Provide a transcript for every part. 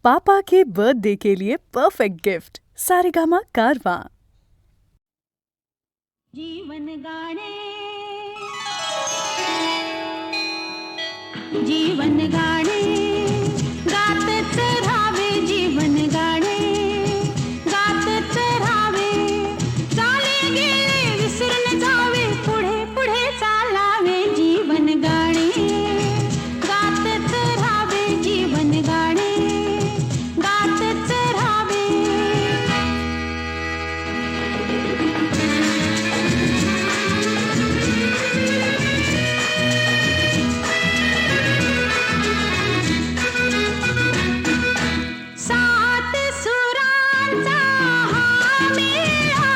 पापा के birthday के लिए perfect gift Saregama कारवां। जीवन गाणे जीवन गाणे गातच राहावे जीवन गाणे गातच राहावे चाले गेले विसरून जावे पुढे पुढे चालावे जीवन गाणे गातच राहावे जीवन गाणे गातच राहावे सात सुरांचा हा मेळा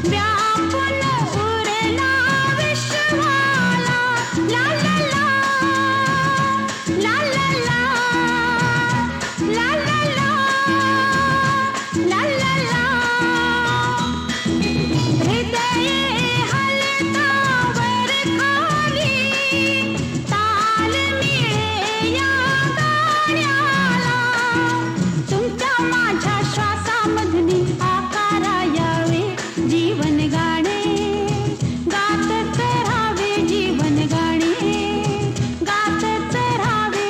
व्यापून उरला विश्वाला ला ला ला ला ला ला ला ला ला ला ला हृदये हलता वर खाली ताल मिळे या गाण्याला तुमच्या माझ्या श्वासामधली आकारा यावे जीवन गाणे गातच राहावे जीवन गाणे गातच राहावे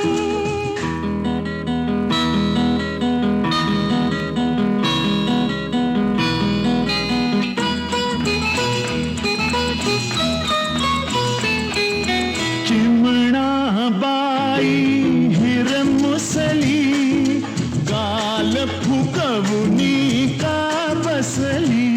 चिमणाबाई हिरमुसली गाल फुकवुनी का बसली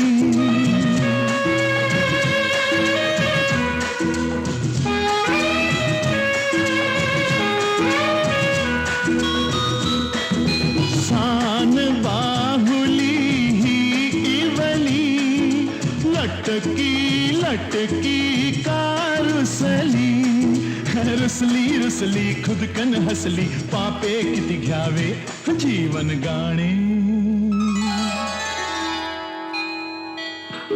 सान बाहुली ही इवली लटकी लटकी का रुसली रुसली रुसली खुदकन हसली पापे किती घ्यावे जीवन गाणे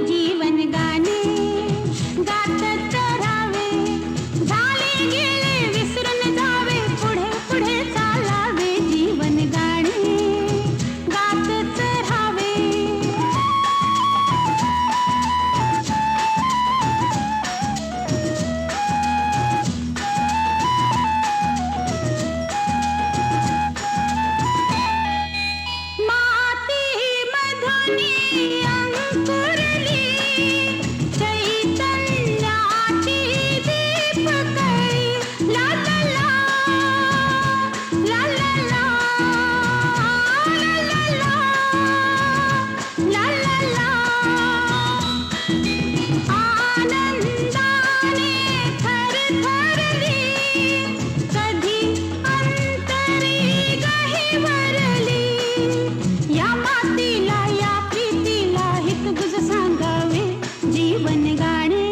जीवन गाणे गातच राहावे झाले गेले विसरून जावे पुढे पुढे चालावे जीवन गाणे गातच राहावे माती मधुनी अंकुरली चैतन्याची दीपकळी ला ला ला ला ला ला ला ला ला ला ला आनंदाने थरथरली कधी अंतरी गहिवरली या मातीला या प्रीतीला हितगुज सांगावे जीवन गाणे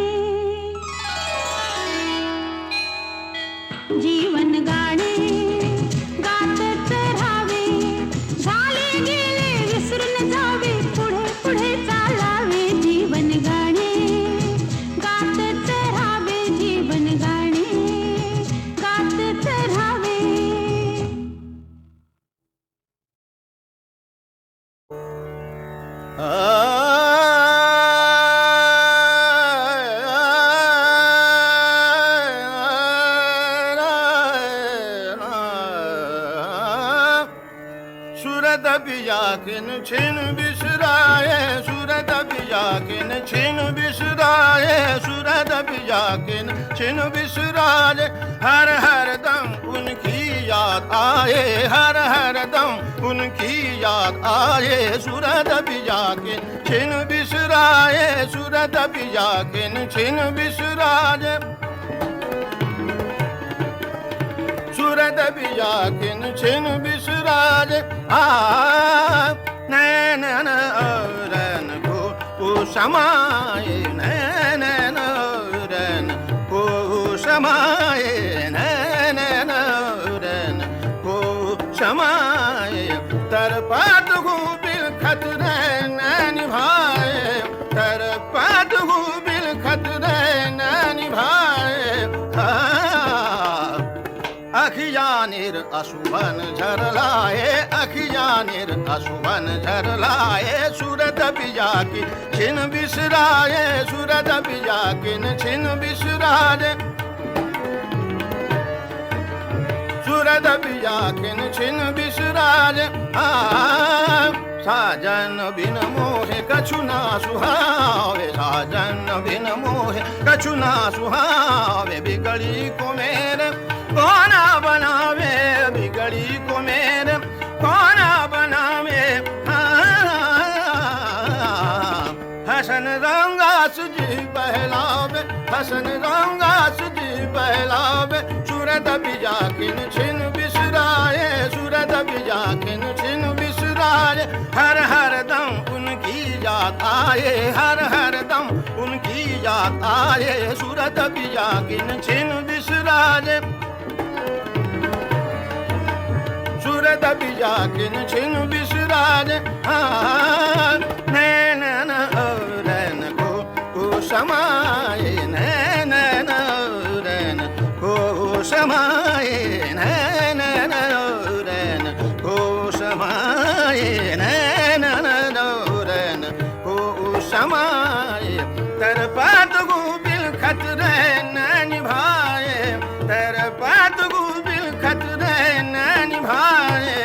जीवन गाणे गातच राहावे झाले गेले विसरून जावे पुढे पुढे चालावे जीवन गाणे गातच राहावे जीवन गाणे गातच राहावे सूरत बियाकिन छिन बिसराए सूरत बियाकिन छिन बिसराए सूरत बियाकिन छिन बिसराए हर हर दम उनकी याद आए हर हर दम उनकी याद आए सूरत बियाकिन छिन बिसराए सूरत बियाकिन छिन बिसराए सूरत बियाकिन छिन बिसराए नैन रन को समाए नैन रन को समाए नैन रन को समाए तरपत हूँ बिलखत रहना निभाए तरपत हूँ बिलखत रहना निभाए अखिया अखियानीर अशुभन झरलाए अखियानीर अशुभन झरलाए सूरत पिया की छिन बिसराए सूरत पिया किन छिन बिसराए सूरत पिया किन छिन बिसराए साजन बिन मोहे कछु ना सुहावे साजन बिन मोहे कछु ना सुहावे बिगड़ी को मेरे कोना बनावे बिगड़ी को मेरे कोना बनावे हसन रंगा सुजी बहलावे हसन रंगा सुजी बहलावे सूरत बिजा किन छिन बिसराए सूरत बिजा किन छिन बिसराए हर हर दम उनकी याद आए हर हर दम उनकी याद आए सूरत बिजा किन छिन बिसराए सूरत बिजा किन छिन बिसराए नैन रैन को समाए नैन रैन को समाए नैन रैन को समाए नैन रैन को समाए तर पात गो बिल खतरे न निभाए तर पात गो बिल खतरे न निभाए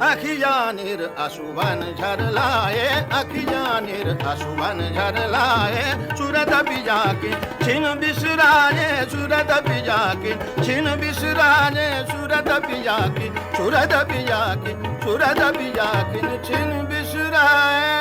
अखियानीर अशुभन झरलाए अखियानीर अशुभन झरलाए सूरत पिया की छिन बिसराए सूरत पिया की छिन बिसराए सूरत पिया की सूरत पिया की सूरत पिया की छिन बिसराए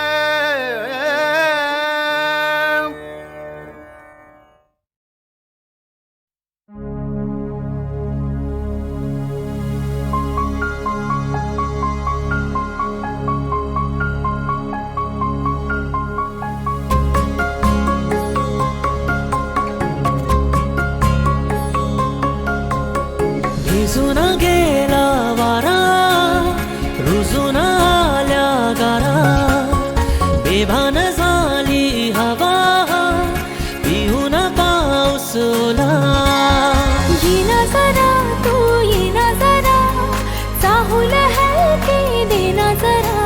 रुजून गेला वारा रुजून आल्या गारा बेभान झाली हवा पिऊन पाऊस ओला येना जरा तू येना जरा चाहूल हलके देना जरा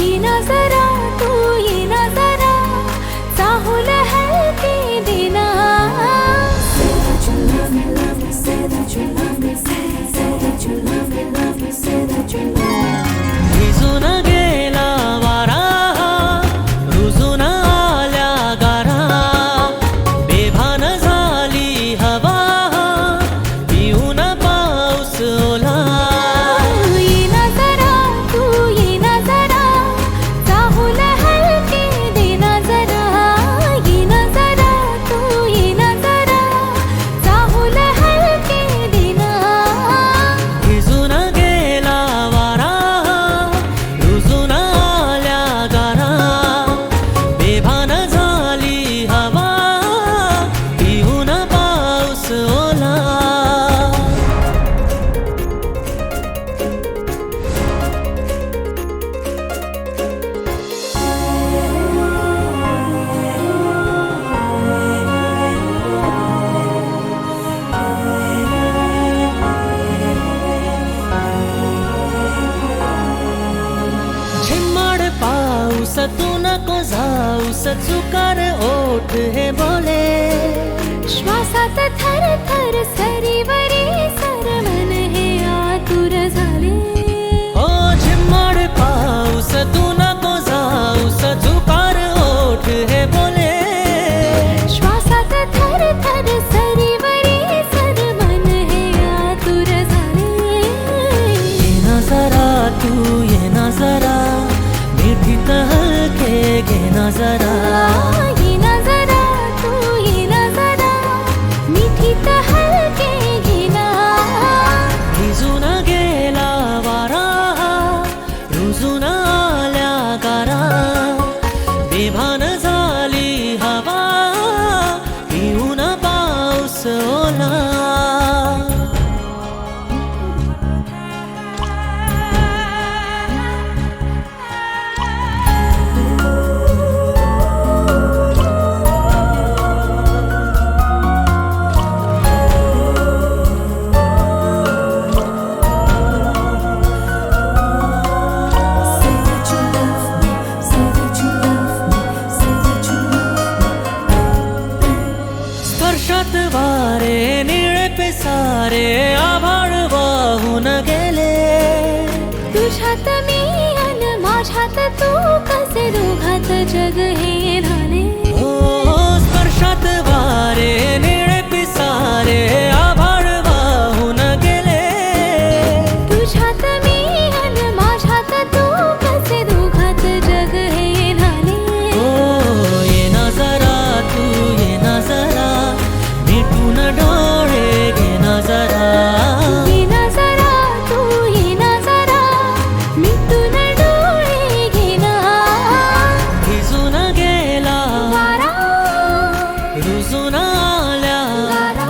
येना जरा तू येना जरा चाहूल हलके देना रुजून गेला वारा रुजून आल्या गारा बेभान झाली हवा पिऊन पाऊस ओला येना जरा तू येना जरा चाहूल हलके देना जरा येना जरा तू येना जरा चाहूल हलके देना रुजून गेला वारा रुजून आल्या गारा बेभान झाली हवा पिऊन पाऊस ओला झिम्मड पाऊस तू नको जाऊस चुकार ओठ हे बोले श्वासात थर थर सरीवरी सरमन हे आतुर झाले ओ झिम्मड पाऊस तू नको जाऊस चुकार ओठ हे बोले श्वासात थर थर सरीवरी सरमन हे आतुर झाले येना जरा तू येना जरा मिठी हलके घेना जरा येना जरा तू येना जरा मिठी हलके घेना रुजून गेला वारा रुजून आल्या गारा बेभान झाली हवा पिऊन पाऊस ओला जग हे झाले. हो स्पर्शात वारे निळे पिसारे आभाळ वाहून गेले. तुझ्यात मी अन माझ्यात तू कसे दोघात जग हे झाले. हो ये ना जरा तू ये ना जरा मिटून डोळे घे ना जरा. ये ना जरा तू ये ना जरा मिटून डोळे घे ना. भिजून गेला वारा रुजून आल्या गारा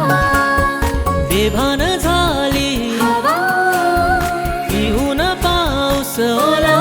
बेभान झाली हवा पिऊन पाऊस ओला.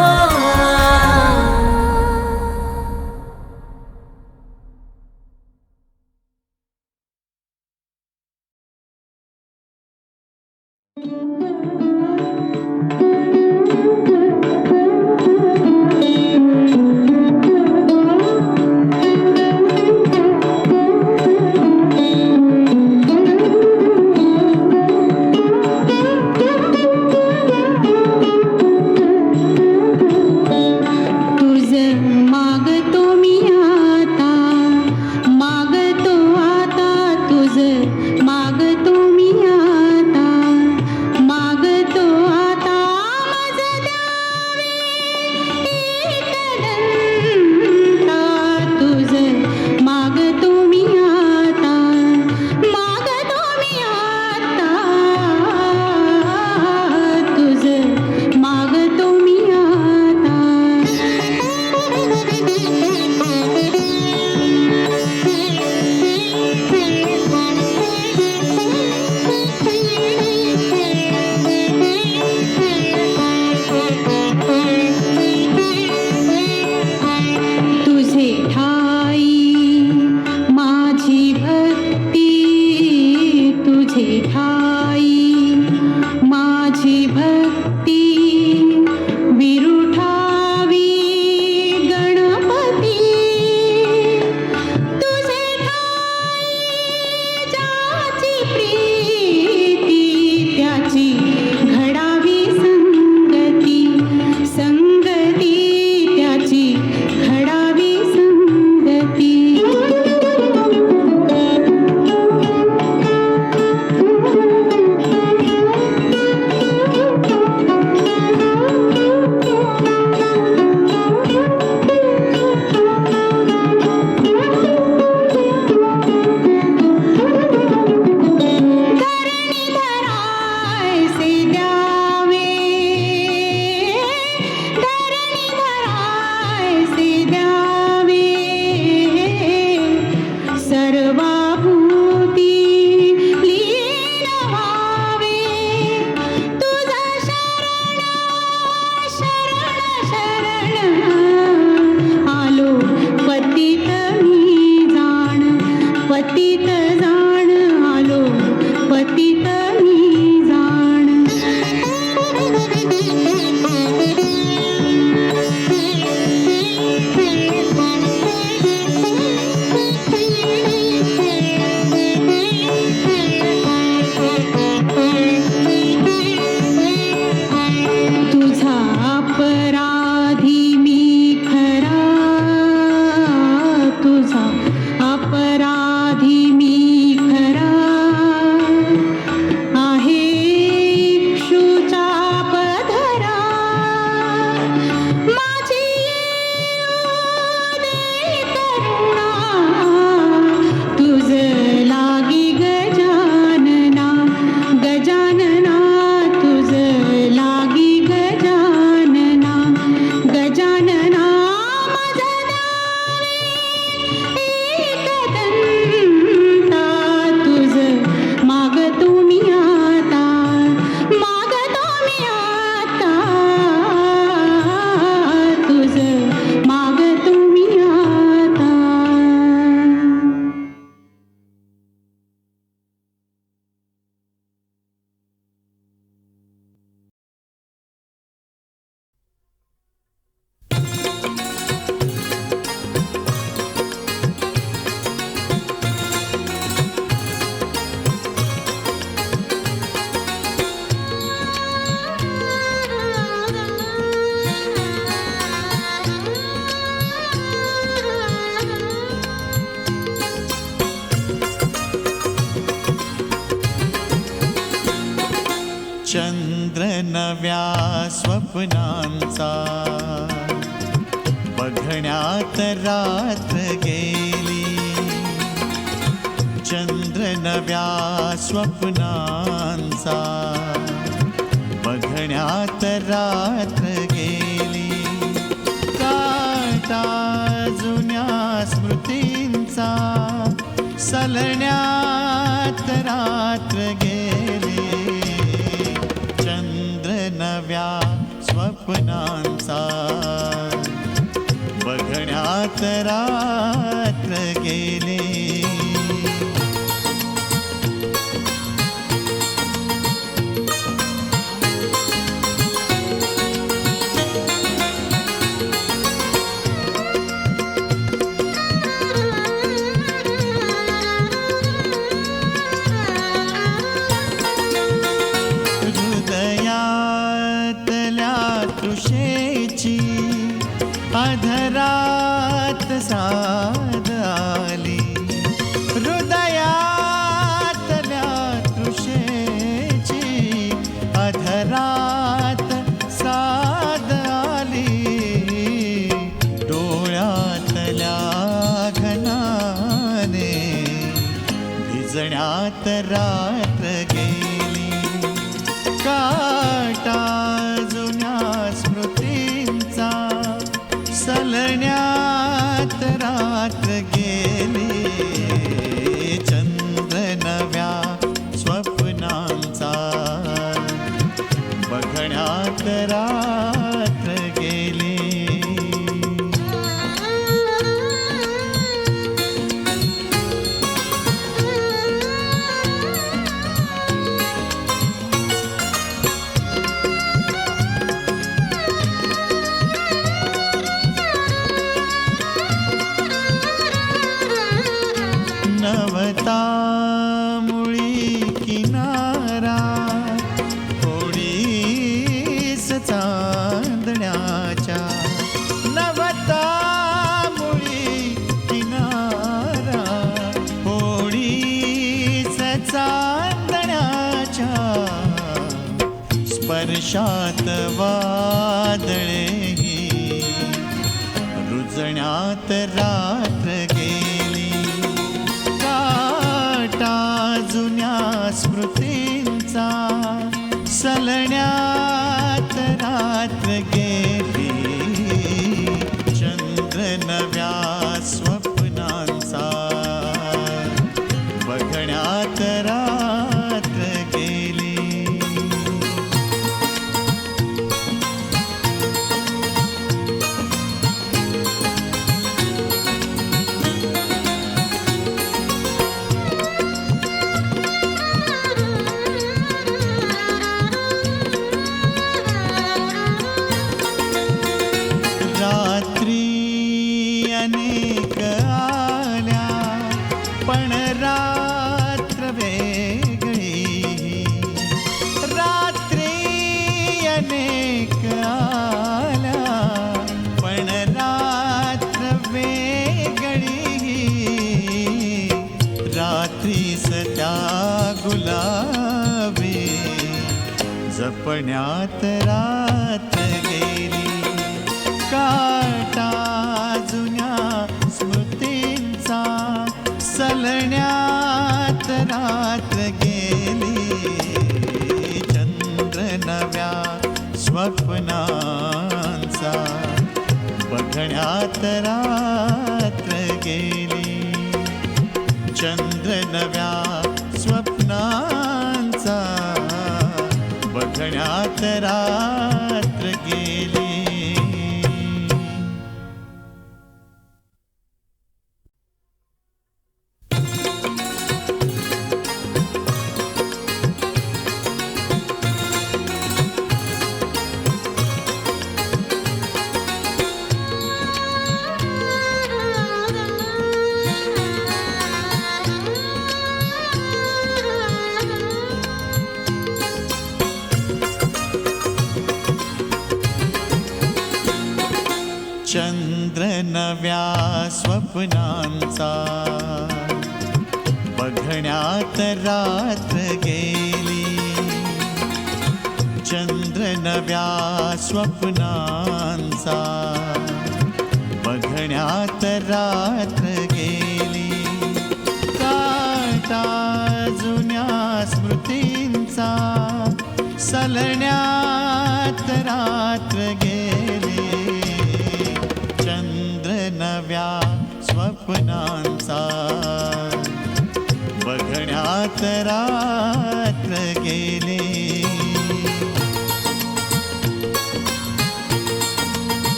चंद्र नव्या स्वप्नांचा बघण्यात रात्र गेली. चंद्र नव्या स्वप्नांचा बघण्यात रात्र गेली. काटा जुन्या स्मृतींचा सलण्यात रात्र गेली. चंद्र नव्या स्वप्नांचा बघण्यात रात्र गेली. अधरात साद आली. हृदयातल्या तृषेची अधरात साद आली. डोळ्यातल्या घनाने भिजण्यात रात्र गेली. काटा जुन्या स्मृतींचा सलण्यात रात्र गेली. चंद्र नव्या स्वप्नांचा बघण्यात रात्र गेली. नवता मुळी किनारा थोडीस चांदण्याच्या. नवता मुळी किनारा थोडीस चांदण्याच्या. स्पर्शात वादळेही रुजण्यात रात्र गेली. काटा जुन्या स्मृतींचा सलण्यात रात्र गेली. चंद्र नव्या स्वप्नांचा बघण्यात रात्र गेली. अनेक आल्या पण रात्र वेगळी. रात्री अनेक आल्या पण रात्र वेगळी. रात्रीस त्या गुलाबी जपण्यात रात्र गेली. काटा जुन्या स्मृतींचा सलण्यात रात्र गेली. चंद्र नव्या स्वप्नांचा बघण्यात रात्र गेली. चंद्र नव्या स्वप्नांचा बघण्यात रात्र गेली. चंद्र नव्या स्वप्नांचा बघण्यात रात्र गेली. चंद्र नव्या स्वप्नांचा बघण्यात रात्र गेली. काटा जुन्या स्मृतींचा सलण्यात रात्र गेली. चंद्र नव्या स्वप्नांचा बघण्यात रात्र गेली.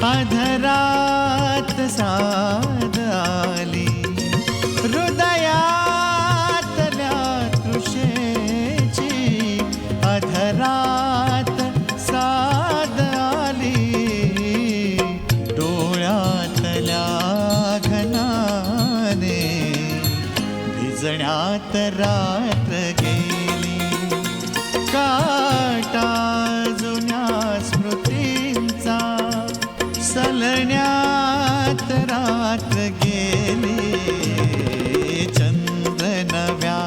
अधरात साद आली. हृदयातल्या तृषेची अधरात साद आली. डोळ्यातल्या घनाने भिजण्यात रात्र गेली. काटा जुन्या स्मृतींचा सलण्यात रात्र गेली. चंद्र नव्या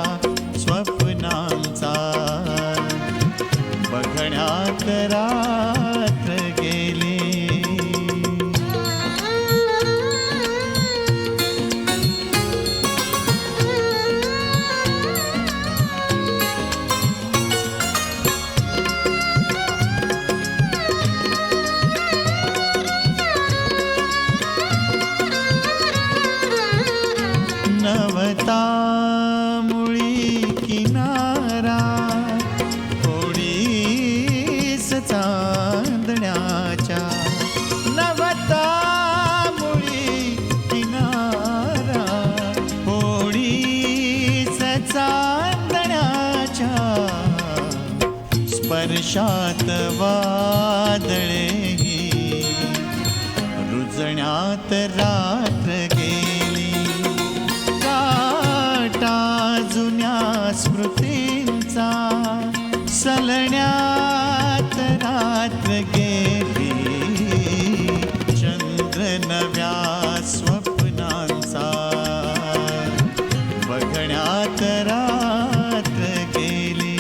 स्वप्नांचा बघण्यात रात्र गेली. नवता मुळी किनारा थोडीस चांदण्याच्या. नवता मुळी किनारा थोडीस चांदण्याच्या. स्पर्शात वादळेही रुजण्यात रात्र गेली. काटा जुन्या स्मृतींचा सलण्यात रात्र गेली. चंद्र नव्या स्वप्नांचा बघण्यात रात्र गेली.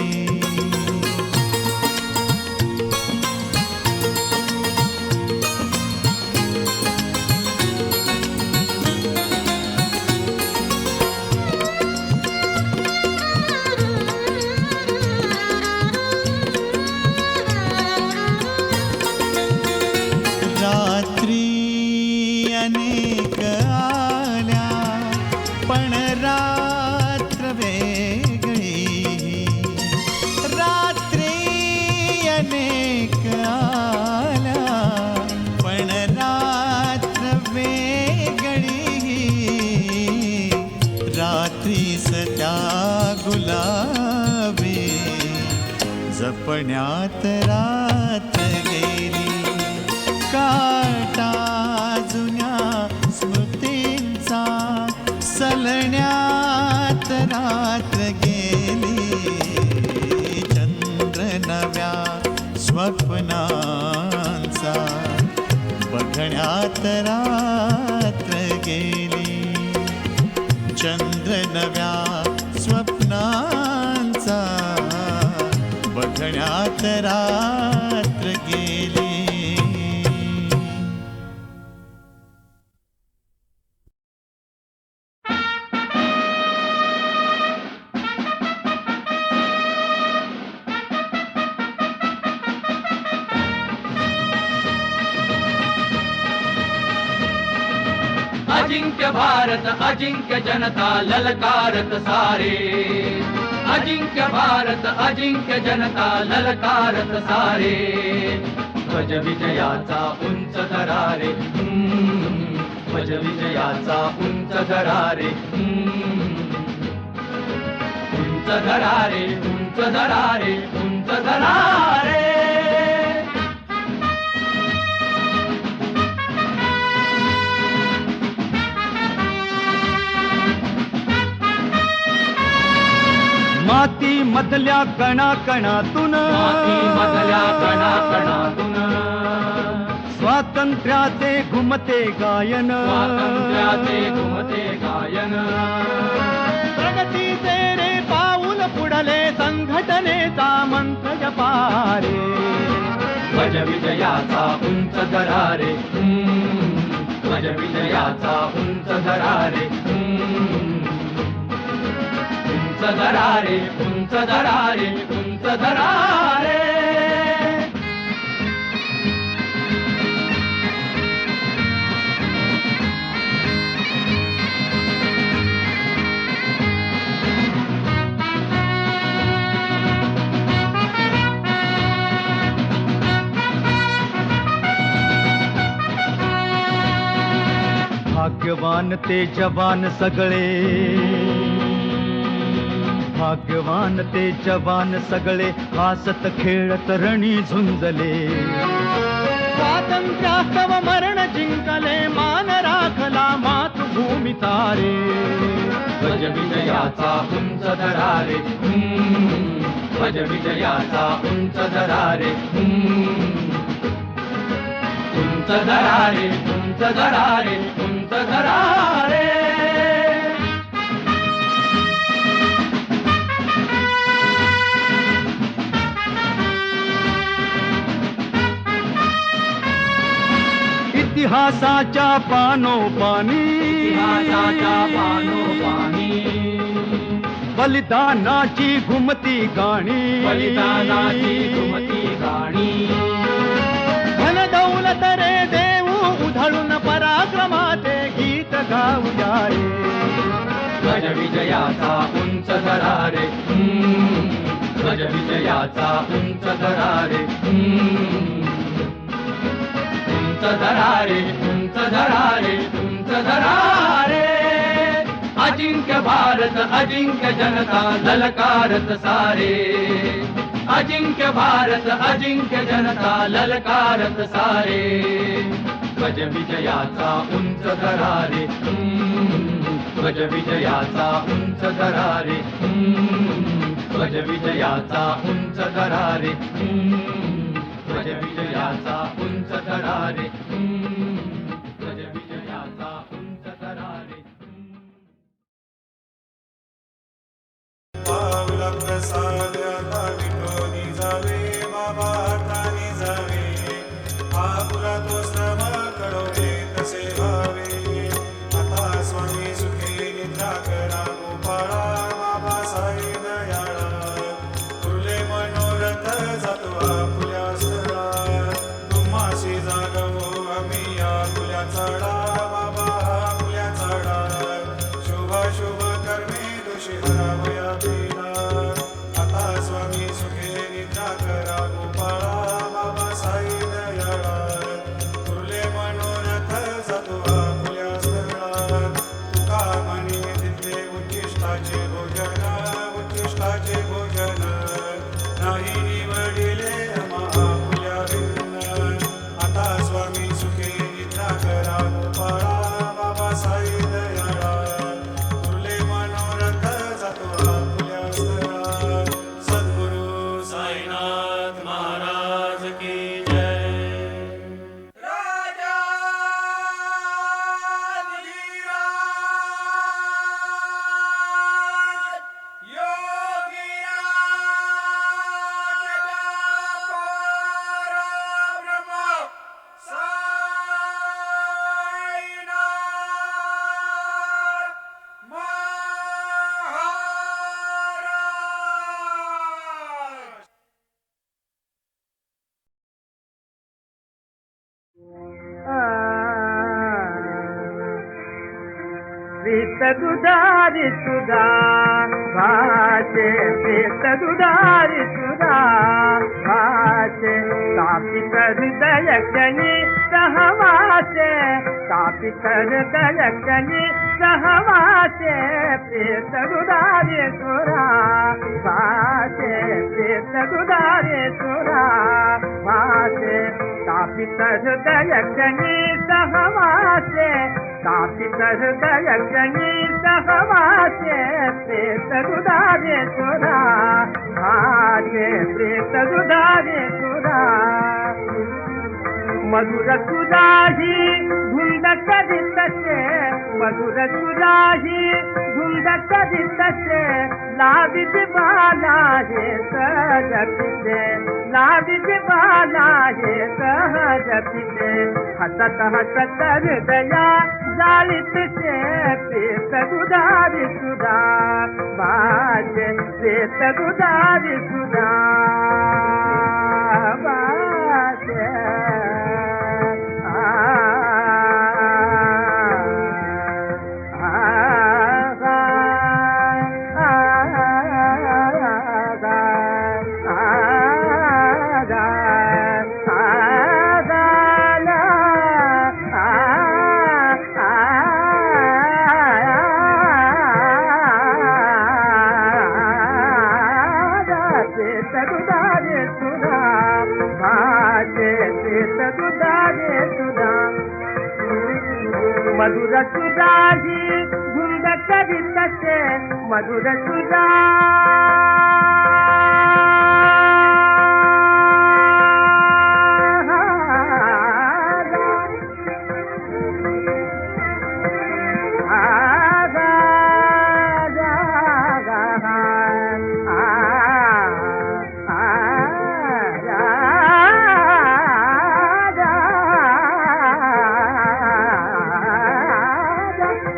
अनेक आल्या पण रात्र वेगळी. रात्री अनेक आल्या पण रात्र वेगळी. रात्रीस त्या गुलाबी जपण्यात रात्र गेली. काटा जुन्या स्मृतींचा सलण्यात रात्र गेली. चंद्र नव्या स्वप्नांचा बघण्यात रात्र गेली. चंद्र नव्या स्वप्नांचा बघण्यात रात्र गेली. अजिंक्य भारत अजिंक्य जनता ललकारत सारे. अजिंक्य भारत अजिंक्य जनता ललकारत सारे. ध्वज विजयाचा उंच धरारे. ध्वज विजयाचा उंच धरारे. उंच धरारे उंच धरारे उंच धरारे. माती मधल्या कणाकणातून स्वातंत्र्याचे घुमते गायन प्रगतीचे रे पाऊल पुढले संघटनेचा मंत्र जपारे ध्वज विजयाचा उंच दरारे ध्वज विजयाचा उंच दरारे उंच दरारे उंच दरारे उंच दरारे भाग्यवान ते जवान सगळे भाग्यवान ते जवान सगळे हासत खेळत रणी झुंजले स्वातंत्र्यास्तव मरण जिंकले मान राखला मातृभूमी तारे ध्वज विजयाचा उंच दरारे ध्वज विजयाचा उंच दरारे उंच दरारे उंच दरारे उंच दरारे इतिहासाच्या पानोपानी बलिदानाची घुमती गाणी धन दौलत रे देऊ उधळून पराक्रमाचे गीत गाऊया रे ध्वज विजयाचा उंच दरारे ध्वज विजयाचा उंच दरारे उंच दरारे उंच दरारे उंच दरारे अजिंक्य भारत अजिंक्य जनता ललकारत सारे अजिंक्य भारत अजिंक्य जनता ललकारत सारे ध्वज विजयाचा उंच दरारे ध्वज विजयाचा उंच दरारे ध्वज विजयाचा उंच दरारे ध्वज विजयाचा उंच दरारे ध्वज विजयाचा उंच दरारे पावला प्रसाद आता विठोनी जावे बाबा हातानी जावे आपुला तो श्रम कळवले तसे व्हावे आता स्वामी सुखी निद्रा करा गोपाळा बाबा साई दयाळा तुले मनोरथ जातो आपुल्या स्थळा तुम्हाशी जागवो आम्ही आपुल्या चढा बाबा आपुल्या चढा शुभ शुभ कर्मे दोषी हरावया बिना आता स्वामी सुखे निद्रा करा गोपाळा बाबा साई दयाळा तुले मनोरथ जातो आपुल्या स्थळा तुका मनी तिथले उच्चिष्टाचे भोजन नाही निवडिले आपुल्या भिन्न आता स्वामी सुखे निद्रा करा गोपाळा बाबा साई दयाळा तुले मनोरथ जातो आपुल्या स्थळा सद्गुरु साईनाथ महाराज की जय राजा दुधारी सुधा भाषे प्रेत दुधारी सुधा भाषे तापित हृदय क्षणी सहवासे तापित हृदय क्षणी सहवासे प्रेत दुधारी सुरा भाषे प्रेत दुधारी सुरा भाषे तापित हृदय क्षणी सहवासे तापित हृदय क्षणी सहवासे प्रेत दुधारे सुरा भाषे प्रेत दुधारे सुरा मधुर सुराही धुंद करीतसे मधुर सुराही धुंद करीतसे लावित बाला हे सहज पिते लावित बाला हे सहज पिते हसत हसत हृदया जालित से प्रेत दुधारी सुधा भाषे प्रेत दुधारी सुधा भाषे मधुर सुराही धुंद करीतसे मधुर सुरा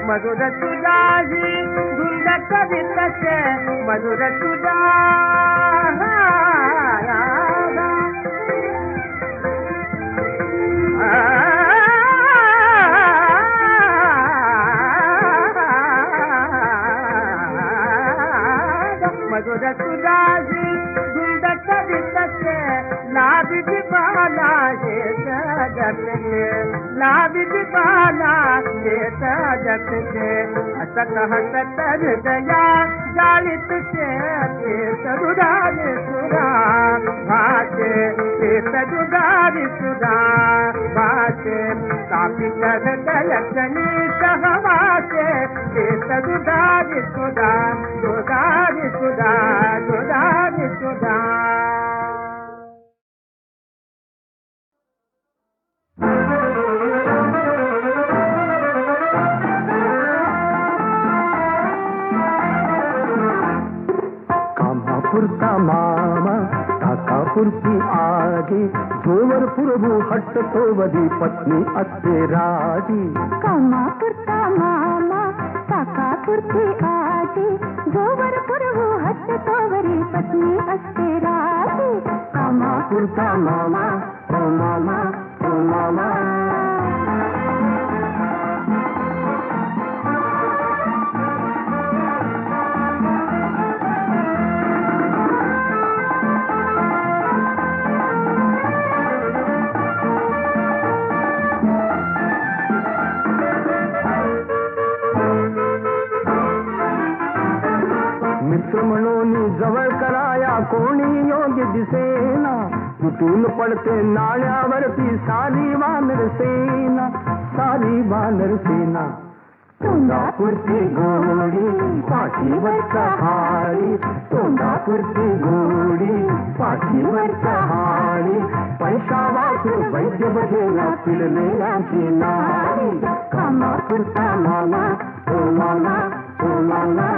मधुर सुराही धुंद करीतसे मधुर सुरा मधुर सुराही धुंद करीतसे लावित बाला हे जगते लावित बाला हे जगते हसत हसत हृदया जालित से प्रेत दुधारी सुधा भाषे प्रेत दुधारी सुधा भाषे कापित हृदय जनित हवासे प्रेत दुधारी सुधा दुधारी सुधा दुधारी सुधा कामापुरता मामा काकापुरती आजी जोवर प्रभू हट्ट तोवरी पत्नी असते राजी कामापुरता मामा काकापुरती आजी जोवर प्रभू हट्ट तोवरी पत्नी असते राजी कामापुरता मामा ओ मामा ओ मामा म्हणून जवळ कराया कोणी योग्य दिसेना तुटून पडते नाण्यावरती सारी वानर सेना तोंडापुरती गोडी पाठीवरचा हाडी तोंडापुरती गोडी पाठीवरचा हाडी पैसा वाचून वैद्य बघेला पिलले यांची नाडी कामापुरता मामा ओ मामा ओ मामा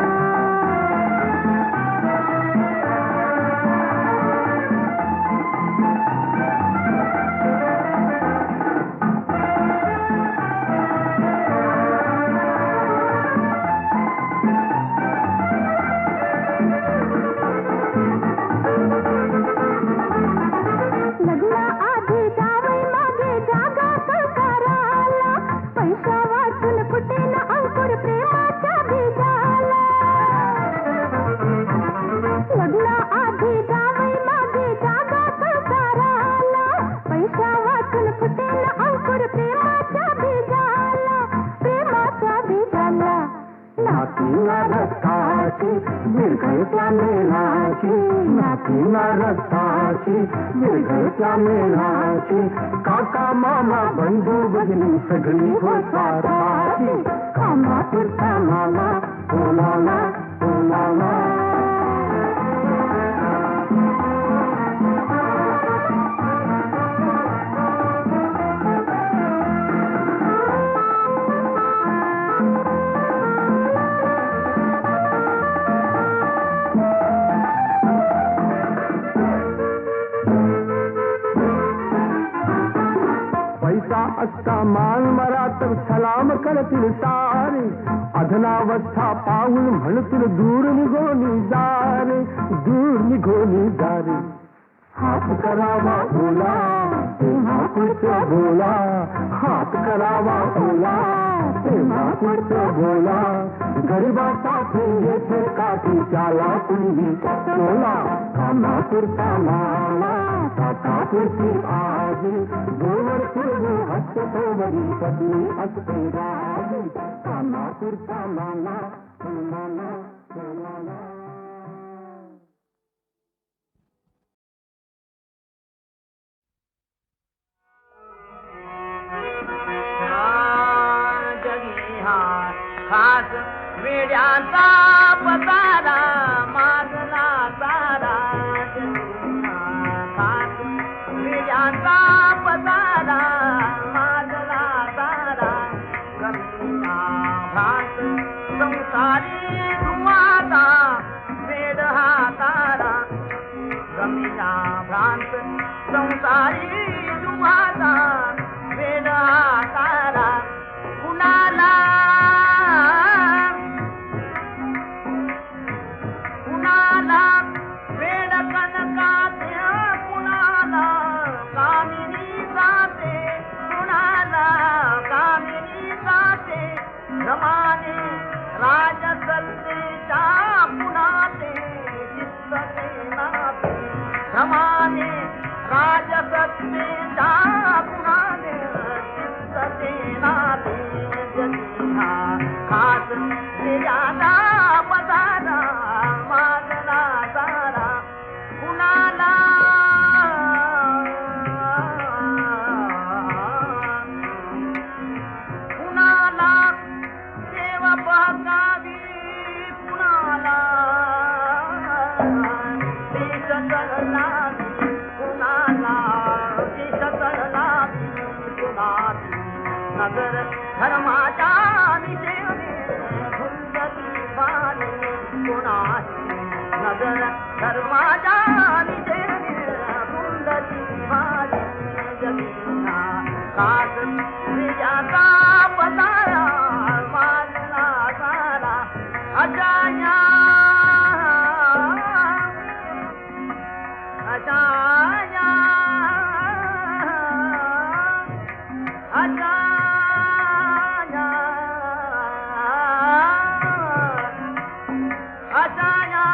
निर्घरच्या मेळाची काका मामा बंधू भगिनी सगळी होती कामापुरता मामा ओ मामा ओ मामा असता मान मरा तर सलाम करतील सारे अधनावस्था पाहून म्हणतील दूर निघोनी जारे दूर निघोनी जारे हात करावा ओला तेव्हा पुढचं बोला हात करावा ओला तेव्हा पुढचं बोला गरिबासाठी येथे काठी त्याला पूर्वी टोला कामापुरता माला काकापुरती आजी जोवर पूर्वी हस्त तोवरी पत्नी असते राजी कामापुरता माला माला माला खास वेड्यांचा पसारा मागला सारा खास वेड्यांचा पसारा मागला सारा कमीना भात संसारी धुमाता वेड हा तारा कमीना भ्रांत संसारी धुमाता वेड हा तारा कुणाला वेड कनकाते कुणाला कामिनी जाते कुणाला कामिनी जाते रमाने राजसत्तेच्या पुणाते चित्तते नाते रमाने राजसत्तेच्या पुणाने चित्तते नाते जनिहा खास वेड्याला पसारा मागला सारा कुणाला कुणाला देव बहकावी कुणाला देश तळलावी कुणाला देश तळलावी कुणाला नगर धर्माच्या विषयने भुंजती वाणी कुणाची नगर धर्माच्या विषयने भुंजती वाणी जमीना कास विजाचा पसारा मागला सारा अजाया अजाया अजाया अजाया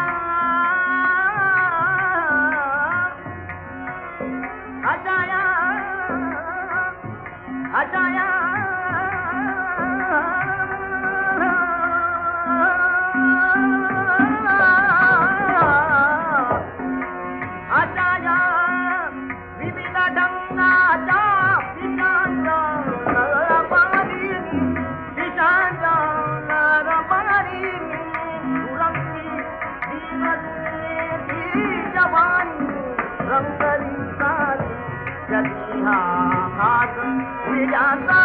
अजाया अजाया अजाया विविध ढंगाच्या विषांच्या नरपारीनी विषांच्या नरपारीनी रंगी दीनदुनी जवानी रंगली सारी जलिहा खास विजाचा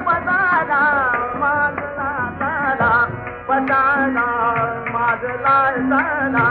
पसारा मागला सारा पसारा मागला सारा